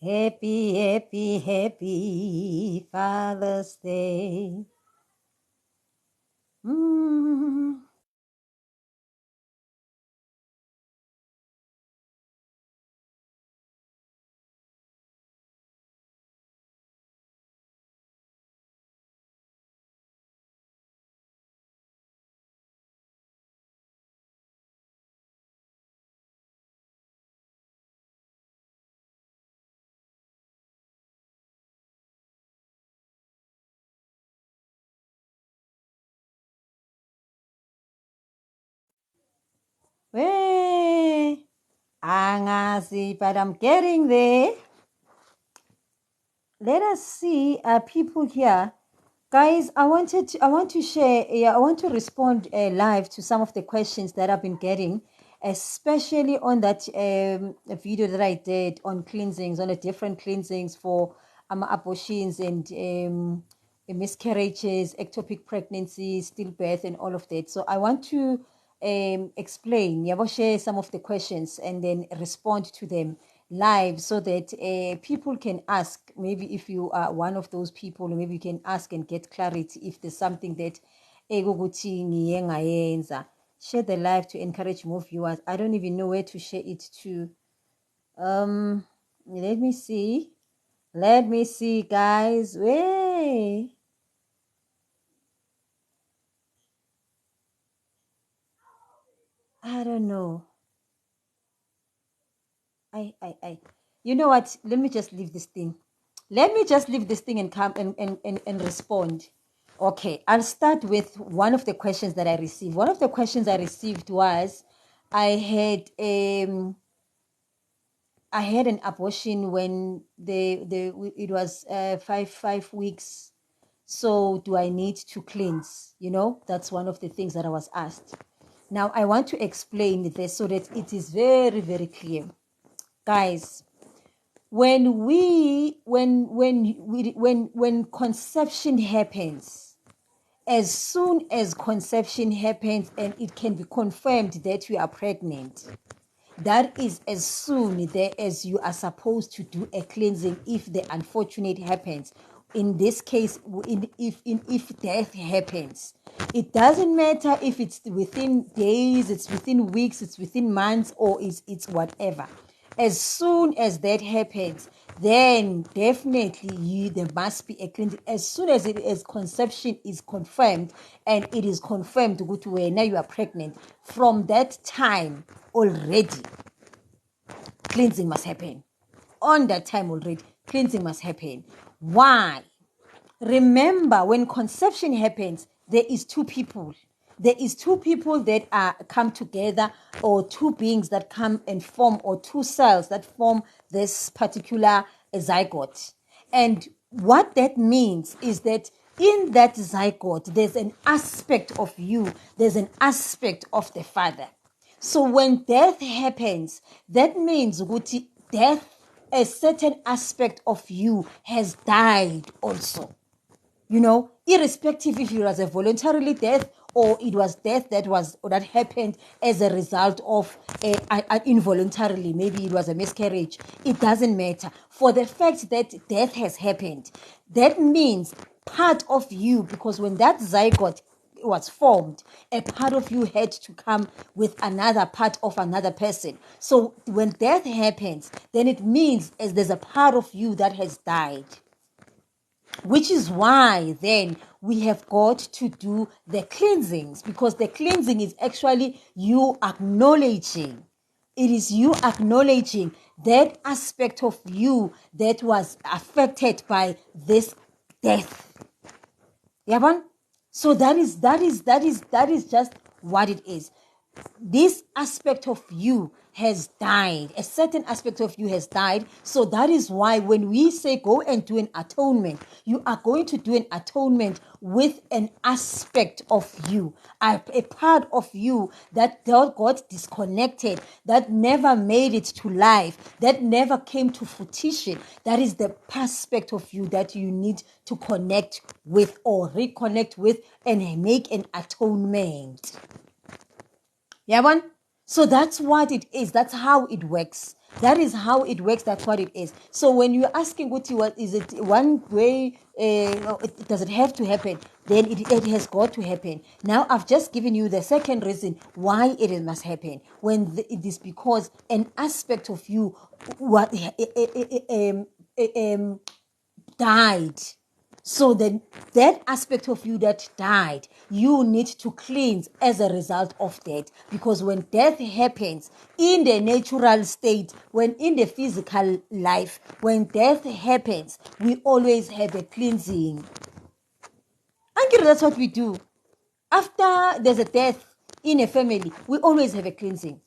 Happy, happy, happy Father's Day. Mm. Hey, angazi, but I'm getting there. Let us see people here. Guys, I want to share, I want to respond live to some of the questions that I've been getting, especially on that video that I did on cleansings, on the different cleansings for abortions and miscarriages, ectopic pregnancies, stillbirth, and all of that. So I want to explain, share some of the questions and then respond to them live so that people can ask. Maybe if you are one of those people, maybe you can ask and get clarity if there's something that share the live to encourage more viewers. I don't even know where to share it to. Let me see, guys. Way, I don't know. I you know what, let me just leave this thing. And come and respond. Okay, I'll start with one of the questions that I received. One of the questions I received was, I had an abortion when it was 5 weeks. So do I need to cleanse? That's one of the things that I was asked. Now I want to explain this so that it is very, very clear. Guys, when conception happens, as soon as conception happens and it can be confirmed that you are pregnant, that is as soon as you are supposed to do a cleansing if the unfortunate happens. In this case, if death happens, it doesn't matter if it's within days, it's within weeks, it's within months, or it's whatever. As soon as that happens, then definitely there must be a cleansing. As soon as conception is confirmed, and it is confirmed that now you are pregnant, from that time already, cleansing must happen. On that time already, cleansing must happen. Why? Remember, when conception happens, there is two people. There is two people that come together, or two beings that come and form, or two cells that form this particular zygote. And what that means is that in that zygote, there's an aspect of you, there's an aspect of the father. So when death happens, that means death, a certain aspect of you has died also. Irrespective if it was a voluntarily death or it was death that happened as a result of involuntarily, maybe it was a miscarriage, it doesn't matter. For the fact that death has happened, that means part of you, because when that zygote was formed, a part of you had to come with another part of another person. So when death happens, then it means as there's a part of you that has died. Which is why then we have got to do the cleansings, because the cleansing is actually you acknowledging. It is you acknowledging that aspect of you that was affected by this death. Yabon? So that is just what it is. This aspect of you has died. A certain aspect of you has died. So that is why when we say go and do an atonement, you are going to do an atonement with an aspect of you, a part of you that got disconnected, that never made it to life, that never came to fruition. That is the aspect of you that you need to connect with or reconnect with and make an atonement. Yeah, one. So that's what it is. That's how it works. That is how it works. That's what it is. So when you're asking, what is it one way? Does it have to happen? Then it has got to happen. Now I've just given you the second reason why it must happen. When it is because an aspect of you what died. So then that aspect of you that died, you need to cleanse as a result of that. Because when death happens in the natural state, when in the physical life, when death happens, we always have a cleansing. And that's what we do. After there's a death in a family, we always have a cleansing.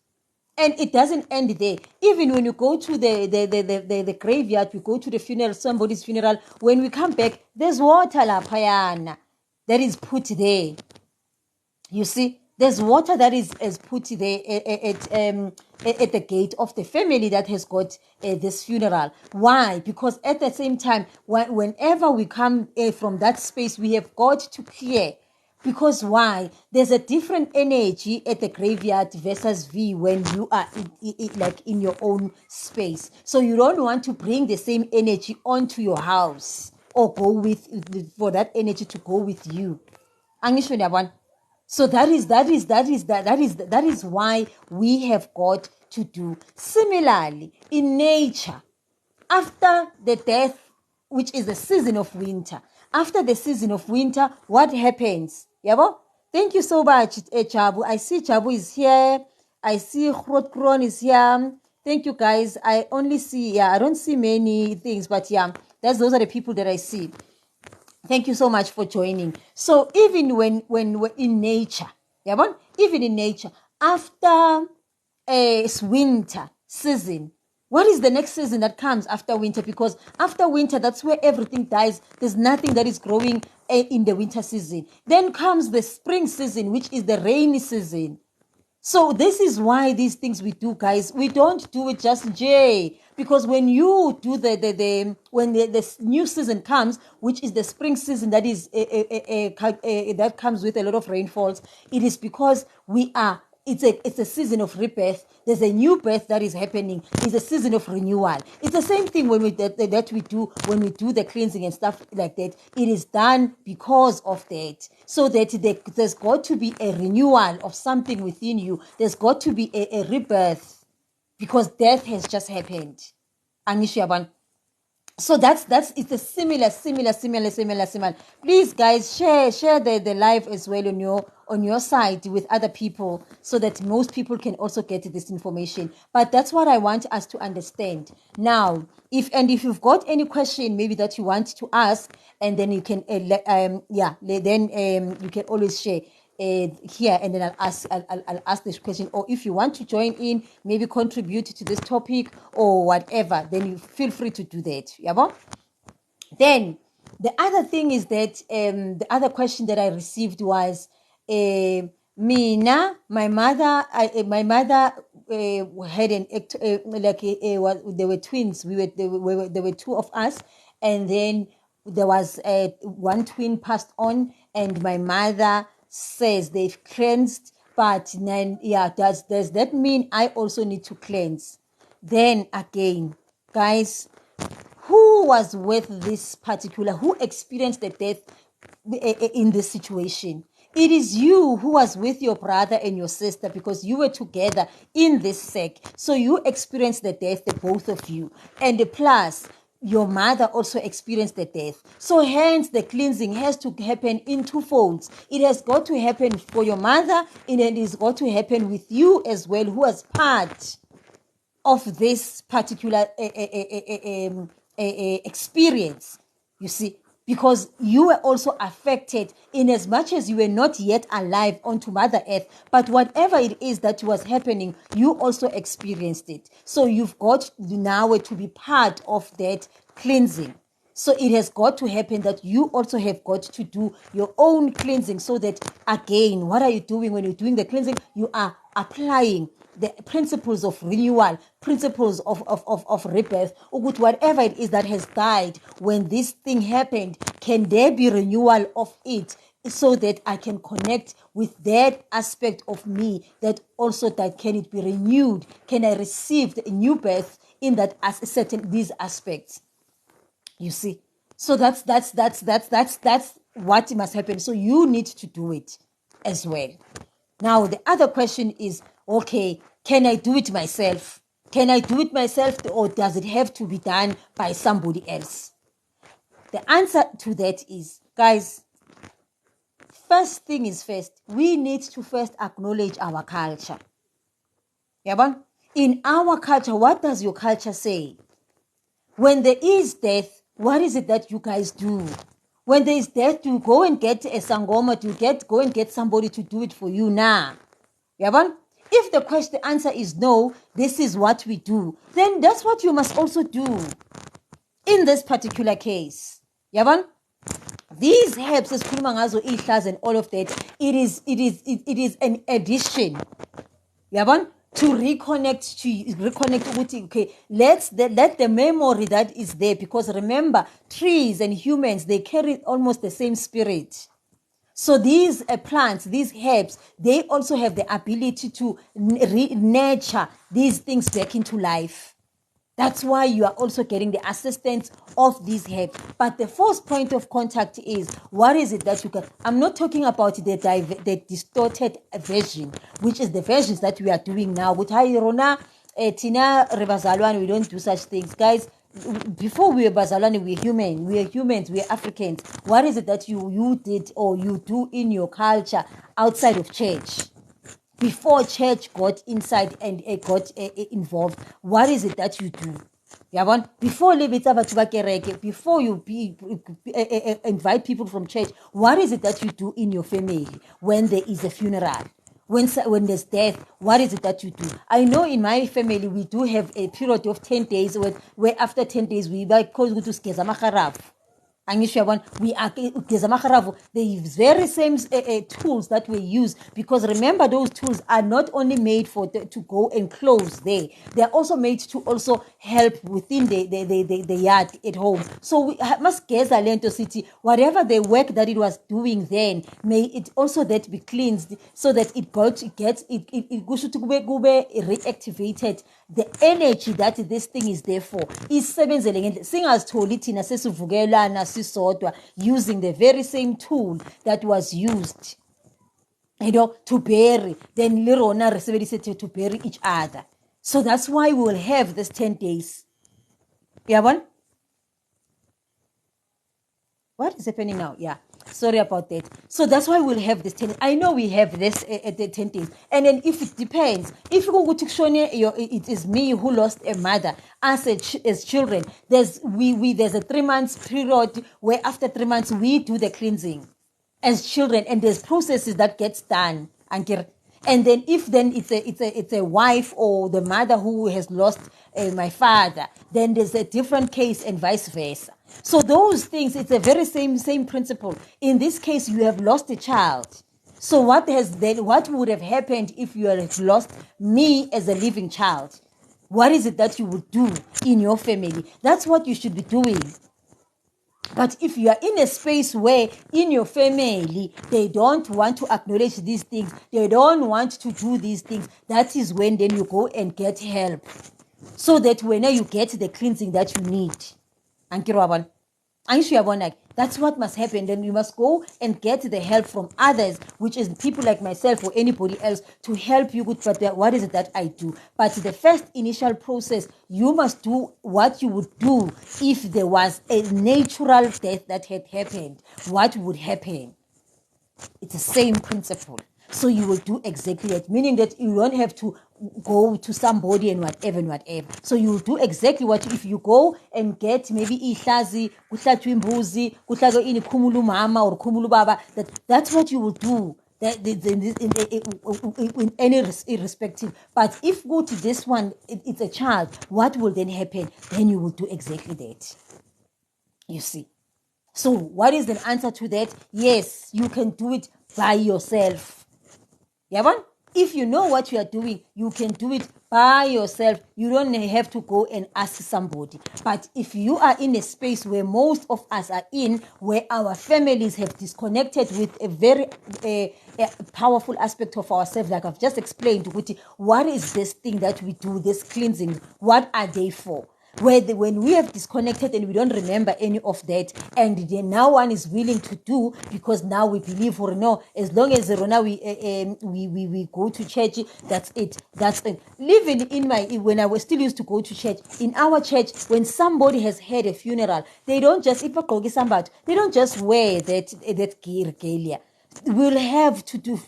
And it doesn't end there. Even when you go to the graveyard, we go to the funeral, somebody's funeral, when we come back, there's water lapayana that is put there. You see, there's water that is put there at the gate of the family that has got this funeral. Why? Because at the same time, whenever we come from that space, we have got to clear. Because why? There's a different energy at the graveyard versus when you are like in your own space. So you don't want to bring the same energy onto your house or go for that energy to go with you. So that is why we have got to do. Similarly, in nature, after the death, which is the season of winter, after the season of winter, what happens? Yabo? Thank you so much, Chabu. I see Chabu is here. I see Kron is here. Thank you, guys. I only see, I don't see many things, but those are the people that I see. Thank you so much for joining. So even when we're in nature, even in nature, after a winter season, what is the next season that comes after winter? Because after winter, that's where everything dies. There's nothing that is growing in the winter season. Then comes the spring season, which is the rainy season. So this is why these things we do, guys, we don't do it just because when you do when the new season comes, which is the spring season, that is that comes with a lot of rainfalls, it is because it's a season of rebirth. There's a new birth that is happening. It's a season of renewal. It's the same thing when we do when we do the cleansing and stuff like that. It is done because of that. So that there's got to be a renewal of something within you. There's got to be a rebirth because death has just happened. So it's a similar. Please, guys, share the live as well on your side with other people so that most people can also get this information. But that's what I want us to understand. Now, if you've got any question maybe that you want to ask, and then you can you can always share here, and then I'll ask this question. Or if you want to join in, maybe contribute to this topic or whatever, then you feel free to do that. Then the other thing is that the other question that I received was Mina, my mother had an they were twins. There were two of us, and then there was one twin passed on, and my mother says they've cleansed, but then does that mean I also need to cleanse? Then again, guys, who was with this who experienced the death in this situation? It is you who was with your brother and your sister because you were together in this sect. So you experienced the death, the both of you. And plus, your mother also experienced the death. So hence, the cleansing has to happen in two folds. It has got to happen for your mother, and it has got to happen with you as well, who was part of this particular experience, you see, because you were also affected in as much as you were not yet alive onto Mother Earth, but whatever it is that was happening, you also experienced it. So you've got now to be part of that cleansing. So it has got to happen that you also have got to do your own cleansing, so that, again, what are you doing when you're doing the cleansing? You are applying the principles of renewal, principles of rebirth, or with whatever it is that has died when this thing happened. Can there be renewal of it so that I can connect with that aspect of me, that also that can it be renewed? Can I receive a new birth in that as certain these aspects? You see, so that's what must happen. So you need to do it as well. Now the other question is, okay, can I do it myself? Can I do it myself, or does it have to be done by somebody else? The answer to that is, guys, first thing is first, we need to first acknowledge our culture. Yabon? In our culture, what does your culture say? When there is death, what is it that you guys do? When there is death, you go and get a sangoma, go and get somebody to do it for you now. Yabon? If the answer is no, this is what we do, then that's what you must also do in this particular case. Yabon? These herbs, and all of that, it is an addition. Yabon? To reconnect with, okay, let the memory that is there, because remember, trees and humans, they carry almost the same spirit. So these plants, these herbs, they also have the ability to nurture these things back into life. That's why you are also getting the assistance of these herbs. But the first point of contact is, what is it that you can... I'm not talking about the distorted version, which is the versions that we are doing now. With Rona, Tina, Rebazalwan, we don't do such things. Guys, before we were Bazalwane, we're human. We are humans. We are Africans. What is it that you did or you do in your culture outside of church? Before church got inside and got involved, what is it that you do? Before before you invite people from church, what is it that you do in your family when there is a funeral? When there's death, what is it that you do? I know in my family, we do have a period of 10 days where after 10 days, we go to Skeza Makharav. We are the very same tools that we use, because remember, those tools are not only made to go and close there, they are also made to also help within the yard at home. So we must geza lento city, whatever the work that it was doing then, may it also that be cleansed, so that it reactivated. The energy that this thing is there for is using the very same tool that was used, to bury, then to bury each other. So that's why we will have this 10 days. Yeah, what is happening now? Yeah, sorry about that. So that's why we'll have this 10 days. I know we have this at the 10 days. And then if it depends, if you go to Kshone, it is me who lost a mother as children, there's a 3 months period where after 3 months we do the cleansing as children, and there's processes that gets done. And then if it's a wife or the mother who has lost my father, then there's a different case, and vice versa. So those things, it's a very same principle. In this case, you have lost a child. So what would have happened if you had lost me as a living child? What is it that you would do in your family? That's what you should be doing. But if you are in a space where in your family, they don't want to acknowledge these things, they don't want to do these things, that is when then you go and get help. So that when you get the cleansing that you need. That's what must happen. Then you must go and get the help from others, which is people like myself or anybody else, to help you with what is it that I do. But the first initial process, you must do what you would do if there was a natural death that had happened. What would happen? It's the same principle. So you will do exactly that, meaning that you don't have to go to somebody and whatever. So you will do exactly what, if you go and get maybe ihlazi, kuhlatshwe imbuzi, kuhlatshwe ini khumulu mama or khumulu baba, that's what you will do. In any irrespective. But if go to this one, it's a child, what will then happen? Then you will do exactly that. You see. So what is the answer to that? Yes, you can do it by yourself. If you know what you are doing, you can do it by yourself. You don't have to go and ask somebody. But if you are in a space where most of us are in, where our families have disconnected with a very a powerful aspect of ourselves, like I've just explained, what is this thing that we do, this cleansing, what are they for? When we have disconnected and we don't remember any of that, and then now one is willing to do, because now we believe, or no, as long as we go to church, that's it. Living in when I was still used to go to church, in our church, when somebody has had a funeral, they don't just they don't just wear that regalia. We'll have to do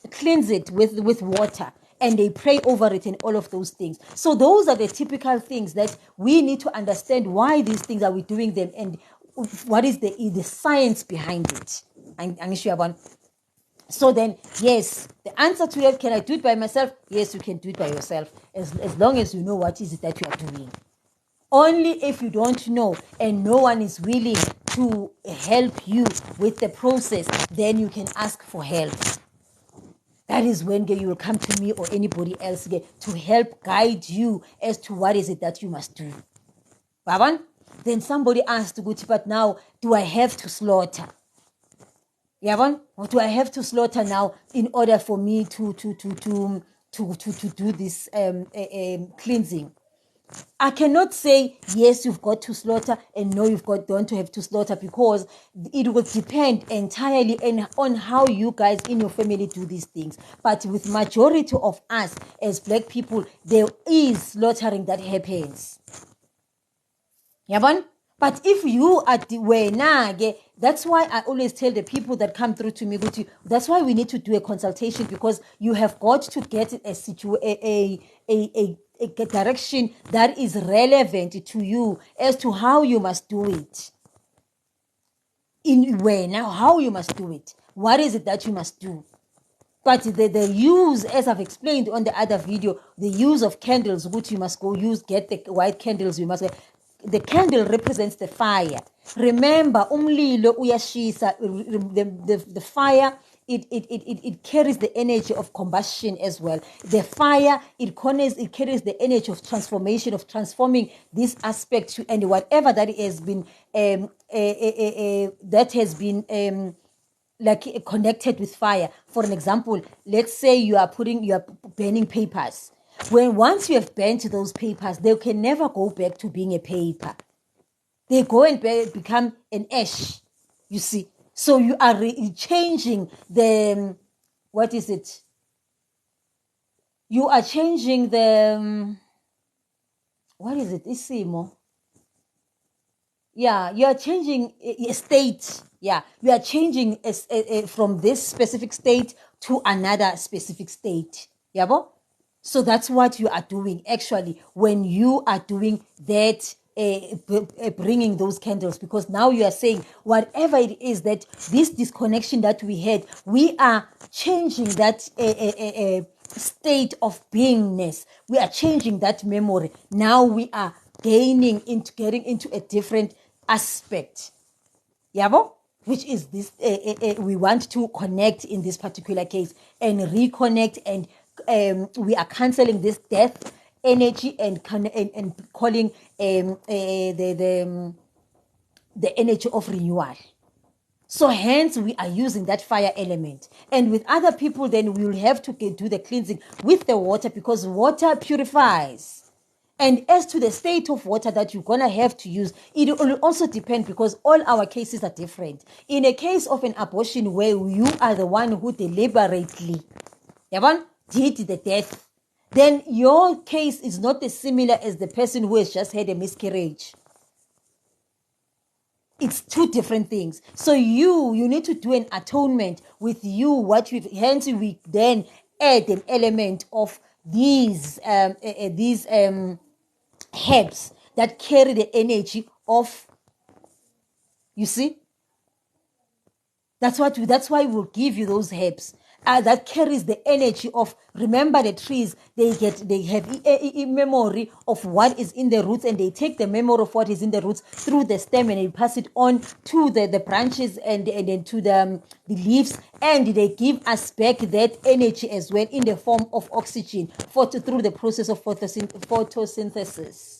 cleanse it with water, and they pray over it and all of those things. So those are the typical things that we need to understand, why these things are we doing them, and what is the science behind it. So then, yes, the answer to that, can I do it by myself? Yes, you can do it by yourself, as long as you know what is it that you are doing. Only if you don't know and no one is willing to help you with the process, then you can ask for help. That is when you will come to me or anybody else to help guide you as to what is it that you must do. Baban? Then somebody asked, but now, do I have to slaughter? Yabon? Or do I have to slaughter now in order for me to do this cleansing? I cannot say, yes, you've got to slaughter, and no, don't have to slaughter, because it will depend entirely on how you guys in your family do these things. But with majority of us as Black people, there is slaughtering that happens. Yabon? But if you are that's why I always tell the people that come through to me, that's why we need to do a consultation, because you have got to get a direction that is relevant to you as to how you must do it. How you must do it. What is it that you must do? But the use, as I've explained on the other video, the use of candles, which you must get the white candles, the candle represents the fire. Remember, umlilo uyashisa, the fire, it carries the energy of combustion as well. The fire, it carries the energy of transformation, of transforming this aspect to, and whatever that has been like connected with fire. For an example, let's say you are burning papers. Once you have burnt those papers, they can never go back to being a paper. They go and become an ash, you see. So you are changing what is it? You are changing what is it? Isimo. Yeah, you are changing a state. Yeah, you are changing from this specific state to another specific state. Yabo? So that's what you are doing actually when you are doing that, bringing those candles, because now you are saying whatever it is that this disconnection that we had, we are changing that state of beingness. We are changing that memory. Now we are getting into a different aspect. Yabo? Which is this, we want to connect in this particular case and reconnect, and we are canceling this death energy and calling the energy of renewal. So hence we are using that fire element. And with other people, then we will have to do the cleansing with the water, because water purifies. And as to the state of water that you're going to have to use, it will also depend, because all our cases are different. In a case of an abortion where you are the one who deliberately did the death, then your case is not as similar as the person who has just had a miscarriage. It's two different things. So you need to do an atonement with you. Hence we then add an element of these herbs that carry the energy of, you see. That's why we'll give you those herbs. that carries the energy of, remember the trees, they have a memory of what is in the roots, and they take the memory of what is in the roots through the stem, and they pass it on to the branches and then to the leaves, and they give us back that energy as well in the form of oxygen through the process of photosynthesis.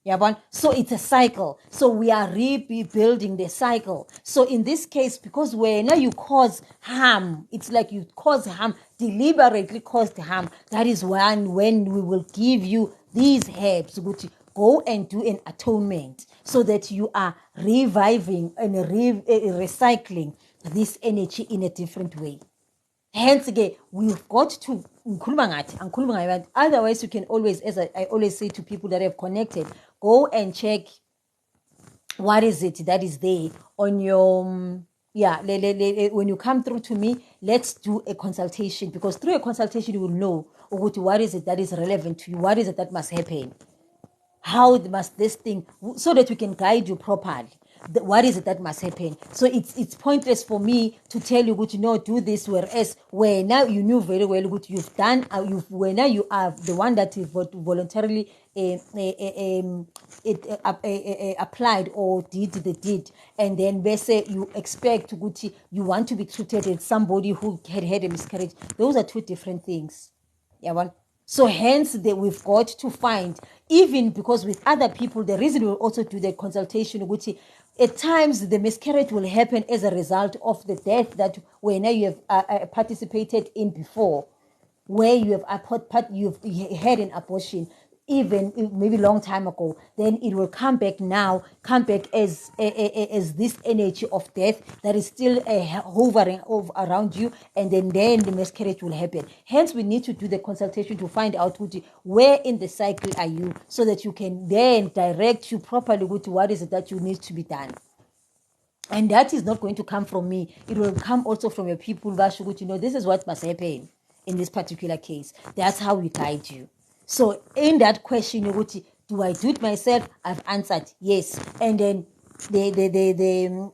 Yeah, so it's a cycle. So we are rebuilding the cycle. So in this case, because when you cause harm, it's like you cause harm, deliberately caused harm. That is when we will give you these herbs, which go and do an atonement, so that you are reviving and recycling this energy in a different way. Hence, again, we've got to, otherwise you can always, as I always say to people that have connected, go and check what is it that is there on your, when you come through to me, let's do a consultation, because through a consultation you will know what is it that is relevant to you, what is it that must happen, how must this thing, so that we can guide you properly. What is it that must happen? So it's pointless for me to tell you, do this, whereas where now you knew very well what you've done, where now you are the one that voluntarily applied or did the deed, and then say you expect you want to be treated as somebody who had a miscarriage. Those are two different things. Yeah, so hence we've got to find, even because with other people, the reason we'll also do the consultation, which at times the miscarriage will happen as a result of the death that when you have participated in before, where you you've had an abortion, even maybe long time ago, then it will come back as this energy of death that is still hovering around you, and then the miscarriage will happen. Hence, we need to do the consultation to find out where in the cycle are you, so that you can then direct you properly with what is it that you need to be done. And that is not going to come from me. It will come also from your people, this is what must happen in this particular case. That's how we guide you. So in that question, do I do it myself? I've answered yes. And then the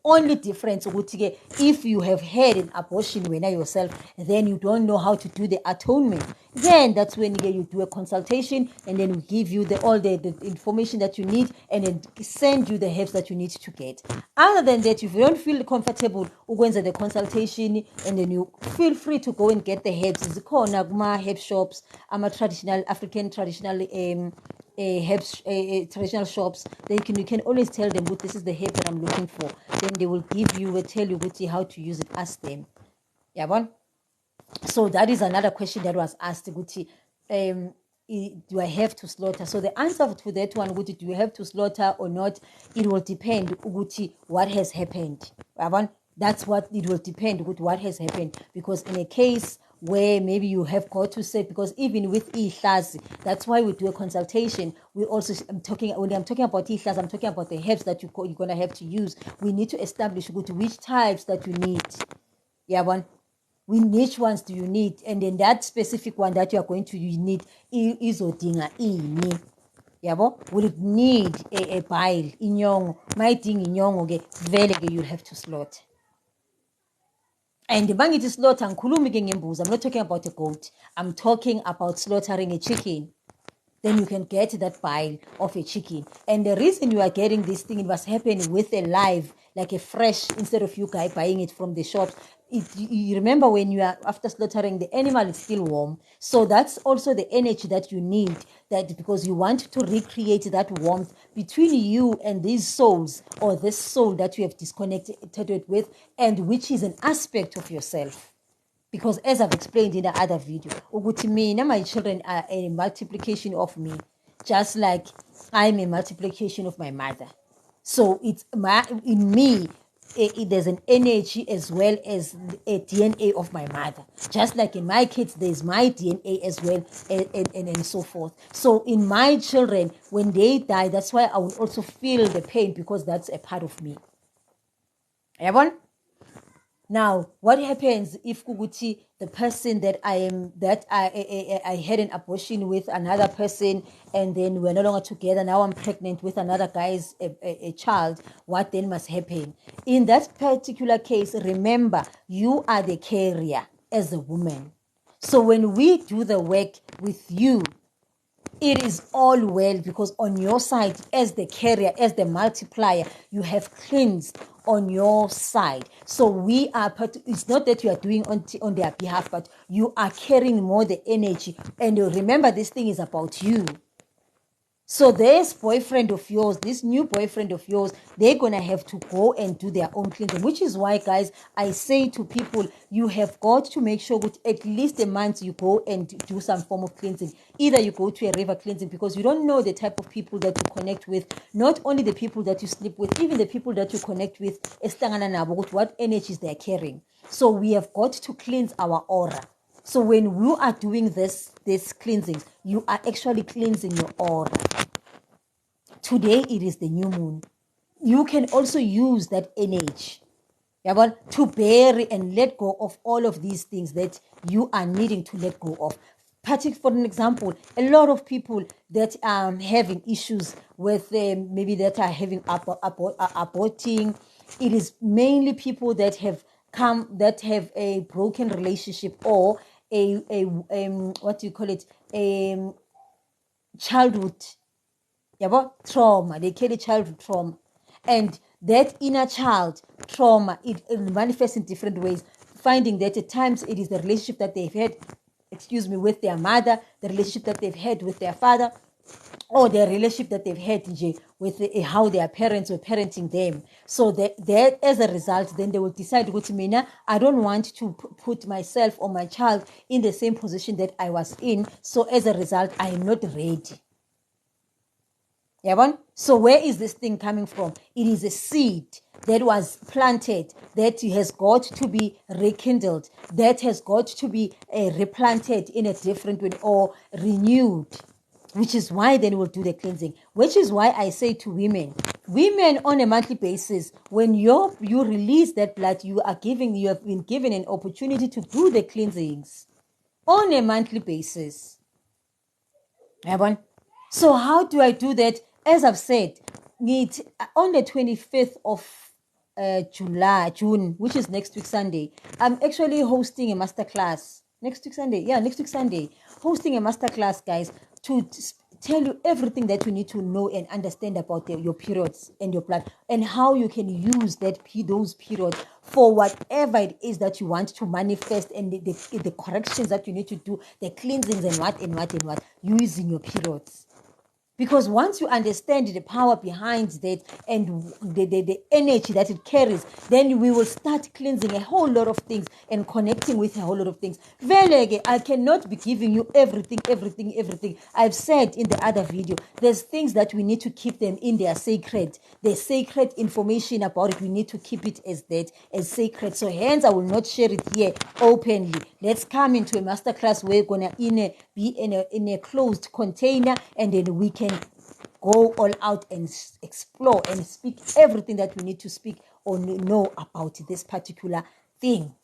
only difference, if you have had an abortion when yourself, then you don't know how to do the atonement, then that's when you do a consultation, and then we give you all the information that you need, and then send you the herbs that you need to get. Other than that, if you don't feel comfortable ukwenza the consultation, and then you feel free to go and get the herbs. Zikhona kuma herb shops, traditional African traditional herbs, traditional shops. Then you can always tell them, this is the herb that I'm looking for. Then they will tell you how to use it. Ask them. Yeah, so that is another question that was asked. Do I have to slaughter? So the answer to that one, do you have to slaughter or not? It will depend what has happened. That's what it will depend with what has happened. Because in a case where maybe you have got to say, because even with ihlazi, that's why we do a consultation. We also, when I'm talking about ihlazi, I'm talking about the herbs that you're going to have to use. We need to establish which types that you need. Yeah, which ones do you need? And then that specific one that you are going to need is odinga ini. Yabo, will it need a bile inyongo? My thing inyongo vele you'll have to slaughter. And the bang it is slaughter and I'm not talking about a goat. I'm talking about slaughtering a chicken. Then you can get that bile of a chicken. And the reason you are getting this thing, it was happening with a live, like a fresh, instead of you guys buying it from the shops. You remember when you are after slaughtering, the animal is still warm. So that's also the energy that you need, that because you want to recreate that warmth between you and these souls, or this soul that you have disconnected with, and which is an aspect of yourself. Because as I've explained in the other video, my children are a multiplication of me, just like I'm a multiplication of my mother. So it's in me, there's an energy as well as a DNA of my mother. Just like in my kids, there's my DNA as well, and so forth. So in my children, when they die, that's why I will also feel the pain, because that's a part of me. Everyone? Now, what happens if Kuguti, the person that I had an abortion with another person, and then we're no longer together? Now I'm pregnant with another guy's a child. What then must happen? In that particular case, remember, you are the carrier as a woman. So when we do the work with you, it is all well, because on your side, as the carrier, as the multiplier, you have cleansed on your side. So we are it's not that you are doing on their behalf, but you are carrying more the energy. And remember, this thing is about you. So this boyfriend of yours, this new boyfriend of yours, they're going to have to go and do their own cleansing, which is why, guys, I say to people, you have got to make sure that at least a month you go and do some form of cleansing. Either you go to a river cleansing, because you don't know the type of people that you connect with, not only the people that you sleep with, even the people that you connect with, what energies they're carrying. So we have got to cleanse our aura. So when you are doing this cleansings, you are actually cleansing your aura. Today it is the new moon. You can also use that energy to bury and let go of all of these things that you are needing to let go of. For an example, a lot of people that are having issues with maybe that are having aborting, it is mainly people that have a broken relationship, or a what do you call it, a childhood trauma. They carry childhood trauma, and that inner child trauma, it manifests in different ways, finding that at times it is the relationship that they've had with their mother, the relationship that they've had with their father, or the relationship that they've had with how their parents were parenting them. So that as a result, then they will decide, I don't want to put myself or my child in the same position that I was in. So as a result, I am not ready. So where is this thing coming from? It is a seed that was planted, that has got to be rekindled, that has got to be replanted in a different way, or renewed, which is why then we'll do the cleansing. Which is why I say to women on a monthly basis, when you release that blood, you have been given an opportunity to do the cleansings on a monthly basis. So how do I do that? As I've said, on the 25th of June, which is next week Sunday, I'm actually hosting a masterclass. Next week Sunday, hosting a masterclass, guys, to tell you everything that you need to know and understand about your periods and your blood, and how you can use those periods for whatever it is that you want to manifest, and the corrections that you need to do, the cleansings and what using your periods. Because once you understand the power behind that and the energy that it carries, then we will start cleansing a whole lot of things and connecting with a whole lot of things. I cannot be giving you everything. I've said in the other video, there's things that we need to keep them in their sacred. The sacred information about it, we need to keep it as sacred. So hence, I will not share it here openly. Let's come into a masterclass. We're gonna be in a closed container, and then we can go all out and explore and speak everything that we need to speak or know about this particular thing.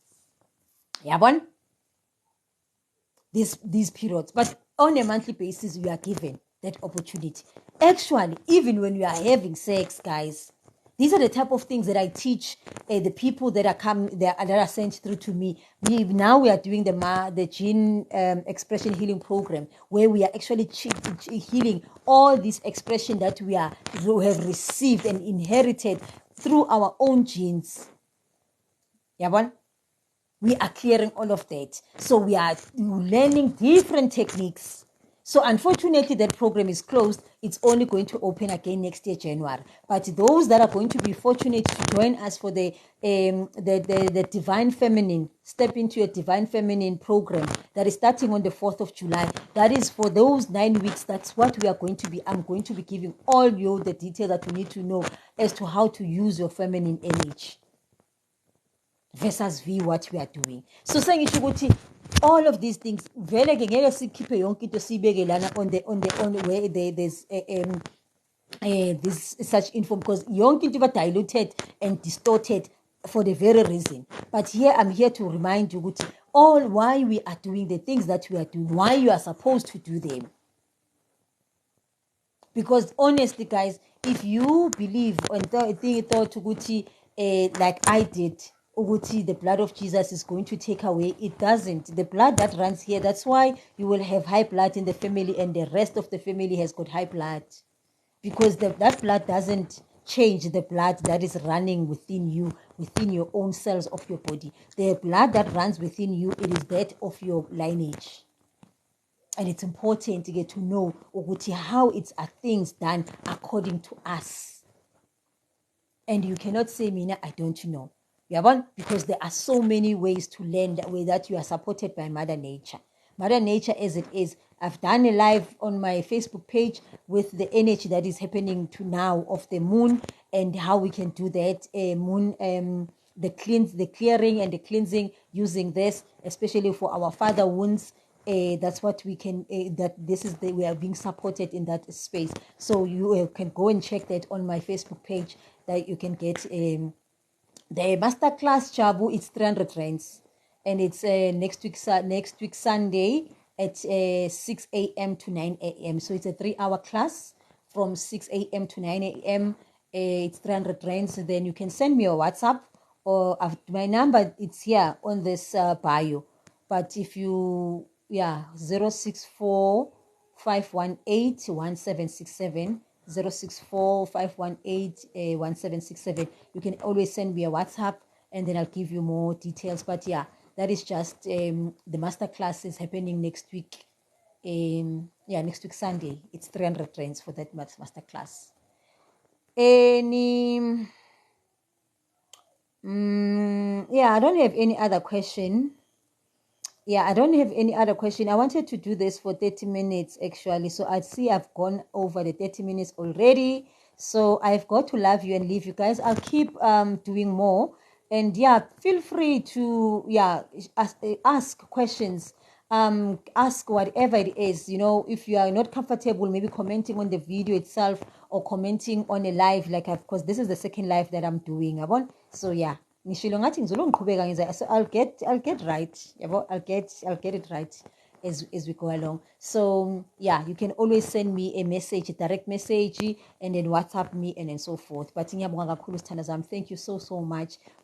These periods. But on a monthly basis, we are given that opportunity. Actually, even when we are having sex, guys, these are the type of things that I teach the people that are sent through to me. Now we are doing the gene expression healing program, where we are actually healing all this expression that we have received and inherited through our own genes. We are clearing all of that. So we are learning different techniques. So unfortunately, that program is closed. It's only going to open again next year, January. But those that are going to be fortunate to join us for the Divine Feminine, Step into a Divine Feminine program that is starting on the 4th of July. That is for those 9 weeks. That's what we are going to be. I'm going to be giving all you the detail that you need to know as to how to use your feminine energy versus what we are doing. So saying all of these things vele ke ngeke sikhiphe yonke into sibeke lana on the where there's this such info, because yonke into diluted and distorted for the very reason. But here I'm here to remind you all why we are doing the things that we are doing, why you are supposed to do them. Because honestly, guys, if you believe and thought like I did, the blood of Jesus is going to take away, it doesn't. The blood that runs here, that's why you will have high blood in the family and the rest of the family has got high blood. Because that blood doesn't change the blood that is running within you, within your own cells of your body. The blood that runs within you, it is that of your lineage. And it's important to get to know how are things done according to us. And you cannot say, Mina, I don't know. Because there are so many ways to learn that way that you are supported by Mother Nature. Mother Nature as it is. I've done a live on my Facebook page with the energy that is happening to now of the moon and how we can do that the clearing and the cleansing using this, especially for our father wounds. That's what we can. We are being supported in that space. So you can go and check that on my Facebook page. That you can get the masterclass Jabu. It's 300 rands, and it's next week Sunday at 6 a.m. to 9 a.m. So it's a 3-hour class from 6 a.m. to 9 a.m. It's 300 rands. Then you can send me a WhatsApp or my number. It's here on this bio. But if you 064 518 1767 064 518 1767. You can always send me a WhatsApp and then I'll give you more details. But yeah, that is just the masterclass is happening next week. Next week Sunday. It's 300 trains for that masterclass. I don't have any other question. I don't have any other question. I wanted to do this for 30 minutes actually. So I see I've gone over the 30 minutes already. So I've got to love you and leave you guys. I'll keep doing more. And feel free to ask questions. Ask whatever it is. If you are not comfortable, maybe commenting on the video itself or commenting on a live, like of course this is the second live that I'm doing. So so I'll get right. I'll get it right as we go along. So you can always send me a message, a direct message, and then WhatsApp me and then so forth. But thank you so much